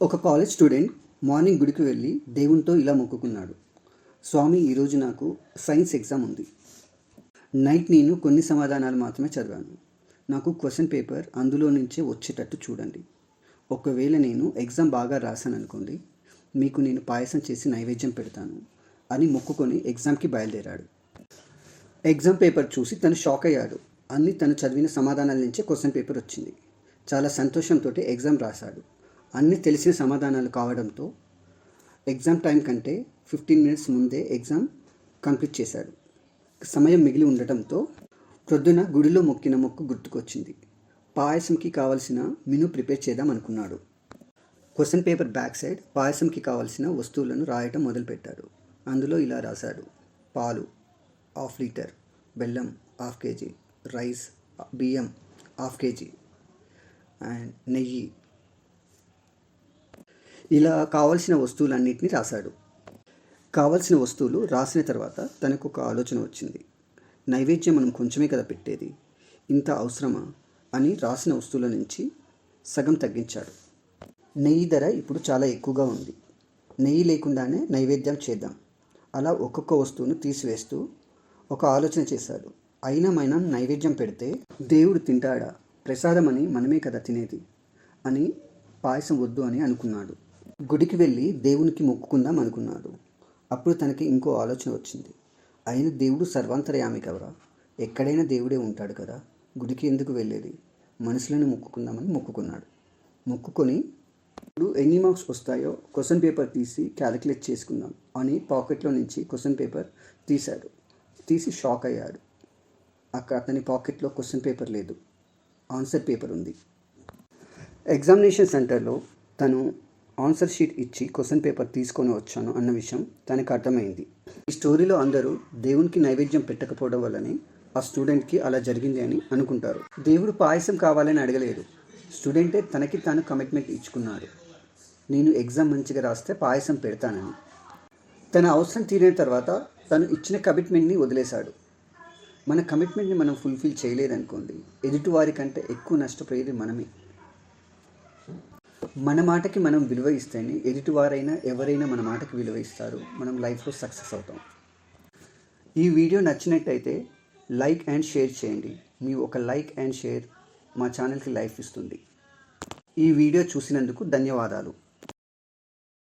ఒక college student morning గుడికి వెళ్ళి దేవునితో ఇలా మొక్కుకున్నాడు. స్వామి, ఈరోజు నాకు సైన్స్ ఎగ్జామ్ ఉంది. నైట్ నేను కొన్ని సమాధానాలు మాత్రమే చదివాను. నాకు క్వశ్చన్ పేపర్ అందులో నుంచే వచ్చేటట్టు చూడండి. ఒకవేళ నేను ఎగ్జామ్ బాగా రాశాను అనుకోండి, మీకు నేను పాయసం చేసి నైవేద్యం పెడతాను అని మొక్కుకొని ఎగ్జామ్కి బయలుదేరాడు. ఎగ్జామ్ పేపర్ చూసి తను షాక్ అయ్యాడు. అన్నీ తను చదివిన సమాధానాల నుంచే క్వశ్చన్ పేపర్ వచ్చింది. చాలా సంతోషంతో ఎగ్జామ్ రాశాడు. అన్నీ తెలిసిన సమాధానాలు కావడంతో ఎగ్జామ్ టైం కంటే 15 మినిట్స్ ముందే ఎగ్జామ్ కంప్లీట్ చేశాడు. సమయం మిగిలి ఉండటంతో ప్రొద్దున గుడిలో మొక్కిన మొక్కు గుర్తుకొచ్చింది. పాయసంకి కావలసిన మెనూ ప్రిపేర్ చేద్దాం అనుకున్నాడు. క్వశ్చన్ పేపర్ బ్యాక్ సైడ్ పాయసంకి కావలసిన వస్తువులను రాయటం మొదలుపెట్టాడు. అందులో ఇలా రాశాడు: పాలు ½ లీటర్, బెల్లం ½ కేజీ, రైస్ బియ్యం ½ కేజీ అండ్ నెయ్యి. ఇలా కావలసిన వస్తువులన్నింటినీ రాశాడు. కావలసిన వస్తువులు రాసిన తర్వాత తనకు ఒక ఆలోచన వచ్చింది. నైవేద్యం మనం కొంచెమే కదా పెట్టేది, ఇంత అవసరమా అని రాసిన వస్తువుల నుంచి సగం తగ్గించాడు. నెయ్యి ధర ఇప్పుడు చాలా ఎక్కువగా ఉంది, నెయ్యి లేకుండానే నైవేద్యం చేద్దాం. అలా ఒక్కొక్క వస్తువును తీసివేస్తూ ఒక ఆలోచన చేశాడు. అయినా మనం నైవేద్యం పెడితే దేవుడు తింటాడా? ప్రసాదం అని మనమే కదా తినేది అని పాయసం వద్దు అని అనుకున్నాడు. గుడికి వెళ్ళి దేవునికి మొక్కుకుందాం అనుకున్నాడు. అప్పుడు తనకి ఇంకో ఆలోచన వచ్చింది. అయిన దేవుడు సర్వాంతర్యామి కదరా, ఎక్కడైనా దేవుడే ఉంటాడు కదా, గుడికి ఎందుకు వెళ్ళేది, మనసులను మొక్కుకుందామని మొక్కుకున్నాడు. మొక్కుకొని ఇప్పుడు ఎన్ని మార్క్స్ వస్తాయో క్వశ్చన్ పేపర్ తీసి క్యాలిక్యులేట్ చేసుకుందాం అని పాకెట్లో నుంచి క్వశ్చన్ పేపర్ తీశాడు. తీసి షాక్ అయ్యాడు. అక్కడ అతని పాకెట్లో క్వశ్చన్ పేపర్ లేదు, ఆన్సర్ పేపర్ ఉంది. ఎగ్జామినేషన్ సెంటర్లో తను ఆన్సర్ షీట్ ఇచ్చి క్వశ్చన్ పేపర్ తీసుకొని వచ్చాను అన్న విషయం తనకు అర్థమైంది. ఈ స్టోరీలో అందరూ దేవునికి నైవేద్యం పెట్టకపోవడం వల్లనే ఆ స్టూడెంట్కి అలా జరిగింది అని అనుకుంటారు. దేవుడు పాయసం కావాలని అడగలేదు, స్టూడెంటే తనకి తాను కమిట్మెంట్ ఇచ్చుకున్నాడు. నేను ఎగ్జామ్ మంచిగా రాస్తే పాయసం పెడతానని. తన అవసరం తీరిన తర్వాత తను ఇచ్చిన కమిట్మెంట్ని వదిలేశాడు. మన కమిట్మెంట్ని మనం ఫుల్ఫిల్ చేయలేదనుకోండి, ఎదుటివారి కంటే ఎక్కువ నష్టపోయేది మనమే. మన మాటకి మనం విలువ ఇస్తేనే ఎదుటివారైనా ఎవరైనా మన మాటకి విలువ ఇస్తారు. మనం లైఫ్లో సక్సెస్ అవుతాం. ఈ వీడియో నచ్చినట్టయితే లైక్ అండ్ షేర్ చేయండి. మీ ఒక లైక్ అండ్ షేర్ మా ఛానల్కి లైఫ్ ఇస్తుంది. ఈ వీడియో చూసినందుకు ధన్యవాదాలు.